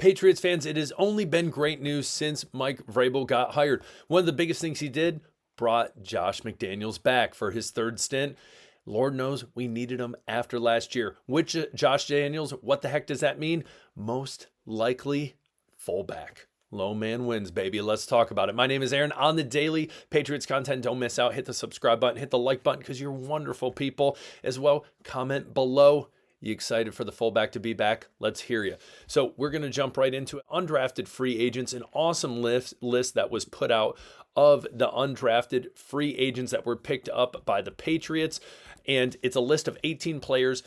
Patriots fans, it has only been great news since Mike Vrabel got hired. One of the biggest things he did, brought Josh McDaniels back for his third stint. Lord knows we needed him after last year. Which Josh Daniels, what the heck does that mean? Most likely fullback. Low man wins, baby. Let's talk about it. My name is Aaron. On the daily Patriots content, don't miss out. Hit the subscribe button, hit the like button because you're wonderful people as well. Comment below. You excited for the fullback to be back? Let's hear you. So we're going to jump right into it. Undrafted free agents, an awesome list that was put out of the undrafted free agents that were picked up by the Patriots. And it's a list of 18 players.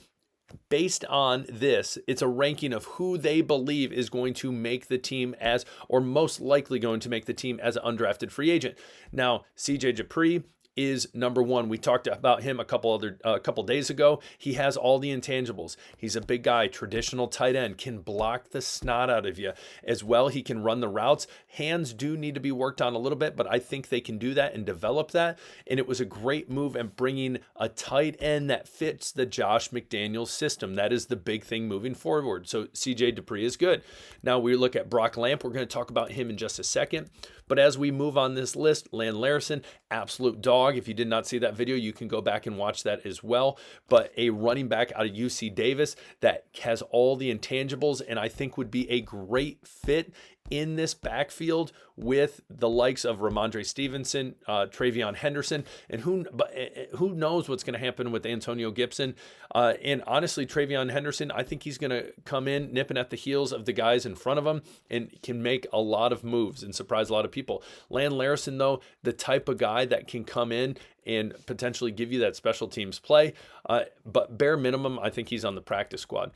Based on this, it's a ranking of who they believe is going to make the team as, or most likely going to make the team as an undrafted free agent. Now, CJ Dupree is number one. We talked about him a couple days ago. He has all the intangibles. He's a big guy, traditional tight end, can block the snot out of you as well. He can run the routes. Hands do need to be worked on a little bit, but I think they can do that and develop that. And it was a great move in bringing a tight end that fits the Josh McDaniels system. That is the big thing moving forward. So CJ Dupree is good. Now we look at Brock Lamp. We're going to talk about him in just a second. But as we move on this list, Land Larson, absolute dog. If you did not see that video, you can go back and watch that as well. But a running back out of UC Davis that has all the intangibles and I think would be a great fit in this backfield with the likes of Ramondre Stevenson, Travion Henderson, and who knows what's going to happen with Antonio Gibson. And honestly, Travion Henderson, I think he's going to come in nipping at the heels of the guys in front of him and can make a lot of moves and surprise a lot of people. Land Larson, though, the type of guy that can come in and potentially give you that special teams play. But bare minimum, I think he's on the practice squad.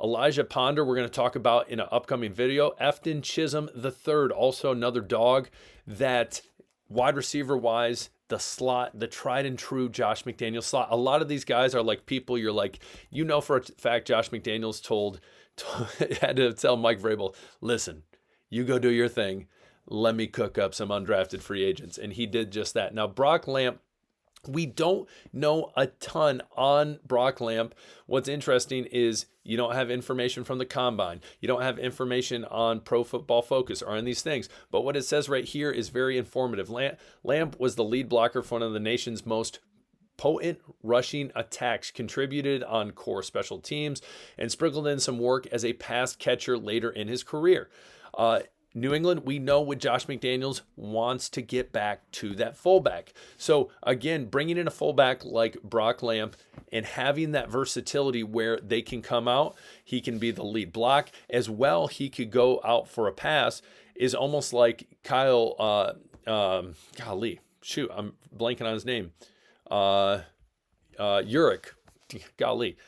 Elijah Ponder, we're going to talk about in an upcoming video. Efton Chisholm III, also another dog that wide receiver wise, the slot, the tried and true Josh McDaniels slot. A lot of these guys are like people you're like, you know for a fact Josh McDaniels had to tell Mike Vrabel, listen, you go do your thing. Let me cook up some undrafted free agents. And he did just that. Now, Brock Lamp, we don't know a ton on Brock Lamp. What's interesting is you don't have information from the combine. You don't have information on Pro Football Focus or on these things. But what it says right here is very informative. Lamp was the lead blocker for one of the nation's most potent rushing attacks, contributed on core special teams, and sprinkled in some work as a pass catcher later in his career. New England, we know with Josh McDaniels wants to get back to that fullback. So again, bringing in a fullback like Brock Lamp and having that versatility where they can come out, he can be the lead block as well. He could go out for a pass is almost like Kyle, golly, shoot, I'm blanking on his name. Urich, golly.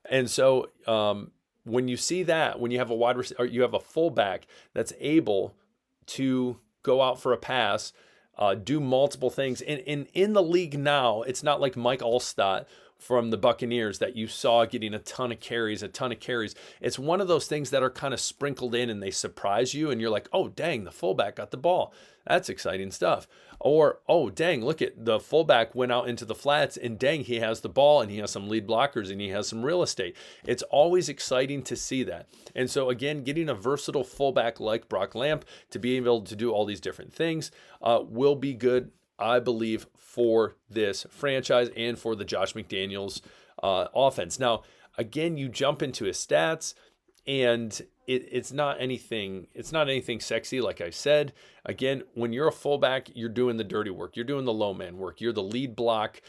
And so, when you see that, when you have a wide receiver, you have a fullback that's able to go out for a pass, do multiple things. And in the league now, it's not like Mike Allstott from the Buccaneers that you saw getting a ton of carries. It's one of those things that are kind of sprinkled in and they surprise you and you're like, oh, dang, the fullback got the ball. That's exciting stuff. Or, oh, dang, look at the fullback went out into the flats and dang, he has the ball and he has some lead blockers and he has some real estate. It's always exciting to see that. And so again, getting a versatile fullback like Brock Lamp to be able to do all these different things will be good, I believe, for this franchise and for the Josh McDaniels offense. Now, again, you jump into his stats and it's not anything sexy, like I said. Again, when you're a fullback, you're doing the dirty work. You're doing the low man work. You're the lead block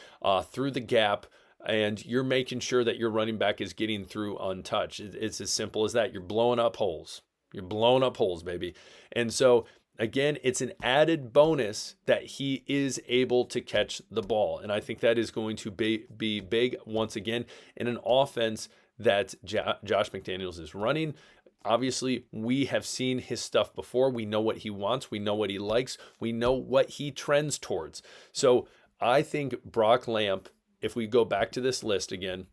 through the gap, and you're making sure that your running back is getting through untouched. It's as simple as that. You're blowing up holes. You're blowing up holes, baby. And so, again, it's an added bonus that he is able to catch the ball. And I think that is going to be big once again in an offense that Josh McDaniels is running. Obviously, we have seen his stuff before. We know what he wants. We know what he likes. We know what he trends towards. So I think Brock Lamp, if we go back to this list again,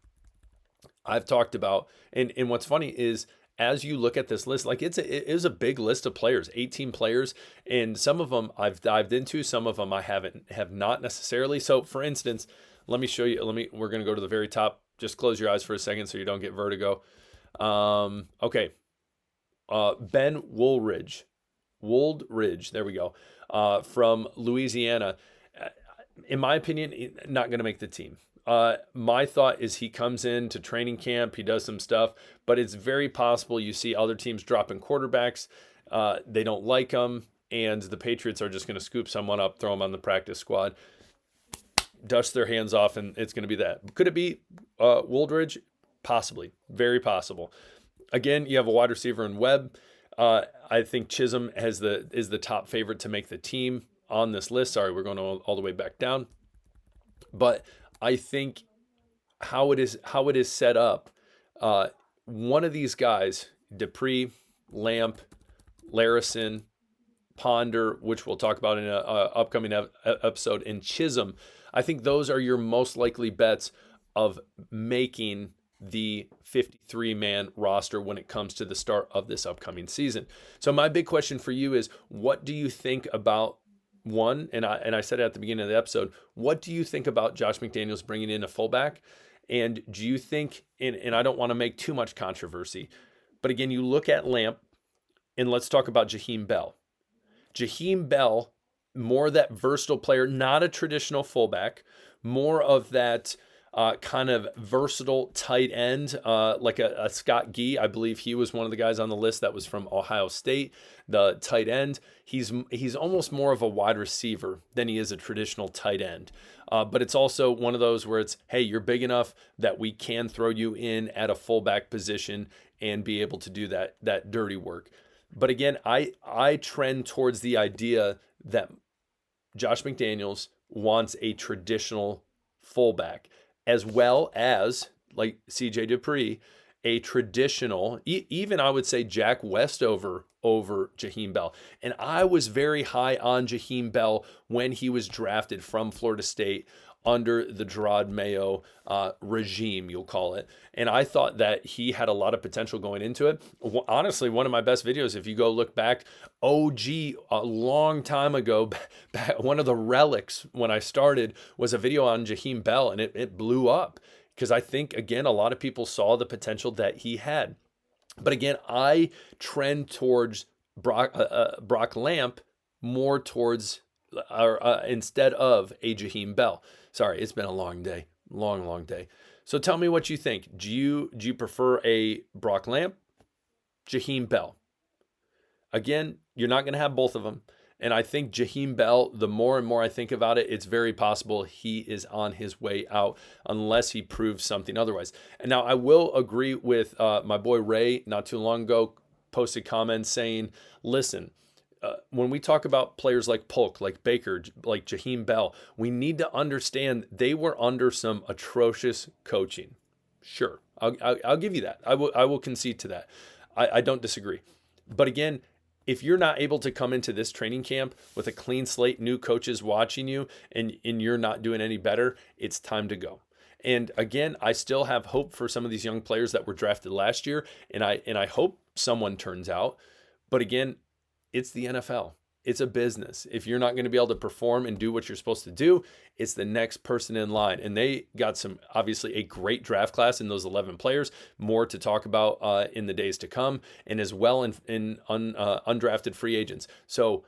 I've talked about, and what's funny is as you look at this list, like it is a big list of players, 18 players, and some of them I've dived into, some of them I have not necessarily. So for instance, let me show you, we're going to go to the very top. Just close your eyes for a second so you don't get vertigo. Okay. Ben Woldridge, there we go, from Louisiana. In my opinion, not going to make the team. My thought is he comes into training camp, he does some stuff, but it's very possible you see other teams dropping quarterbacks. They don't like him, and the Patriots are just going to scoop someone up, throw him on the practice squad, dust their hands off, and it's going to be that. Could it be Woldridge? Possibly. Very possible. Again, you have a wide receiver in Webb. I think Chisholm is the top favorite to make the team on this list. Sorry, we're going all the way back down. But I think how it is set up, one of these guys, Dupree, Lamp, Larison, Ponder, which we'll talk about in an upcoming episode, and Chisholm, I think those are your most likely bets of making the 53-man roster when it comes to the start of this upcoming season. So my big question for you is, what do you think about one? And I said it at the beginning of the episode, what do you think about Josh McDaniels bringing in a fullback? And do you think, and I don't want to make too much controversy, but again, you look at Lamp, and let's talk about Jaheim Bell. Jaheim Bell, more that versatile player, not a traditional fullback, more of that kind of versatile tight end, like a Scott Gee. I believe he was one of the guys on the list that was from Ohio State, the tight end. He's almost more of a wide receiver than he is a traditional tight end. But it's also one of those where it's, hey, you're big enough that we can throw you in at a fullback position and be able to do that dirty work. But again, I trend towards the idea that Josh McDaniels wants a traditional fullback, as well as, like CJ Dupree, a traditional, even I would say Jack Westover over Jaheim Bell. And I was very high on Jaheim Bell when he was drafted from Florida State under the Gerard Mayo regime, you'll call it. And I thought that he had a lot of potential going into it. Honestly, one of my best videos, if you go look back, a long time ago, one of the relics when I started was a video on Jaheim Bell, and it blew up because I think, again, a lot of people saw the potential that he had. But again, I trend towards Brock Lamp more towards instead of a Jaheim Bell. Sorry, it's been a long day, long day. So tell me what you think. Do you prefer a Brock Lamp, Jaheim Bell? Again, you're not going to have both of them. And I think Jaheim Bell, the more and more I think about it, it's very possible he is on his way out unless he proves something otherwise. And now I will agree with my boy Ray not too long ago, posted comments saying, listen, when we talk about players like Polk, like Baker, like Jaheim Bell, we need to understand they were under some atrocious coaching. Sure, I'll give you that. I will concede to that. I don't disagree. But again, if you're not able to come into this training camp with a clean slate, new coaches watching you, and you're not doing any better, it's time to go. And again, I still have hope for some of these young players that were drafted last year, and I hope someone turns out. But again, it's the NFL. It's a business. If you're not going to be able to perform and do what you're supposed to do, it's the next person in line. And they got obviously a great draft class in those 11 players, more to talk about in the days to come, and as well in undrafted free agents. So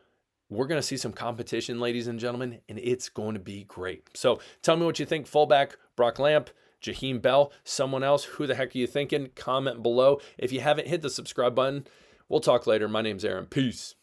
we're going to see some competition, ladies and gentlemen, and it's going to be great. So tell me what you think. Fullback, Brock Lamp, Jaheim Bell, someone else. Who the heck are you thinking? Comment below. If you haven't hit the subscribe button, we'll talk later. My name's Aaron. Peace.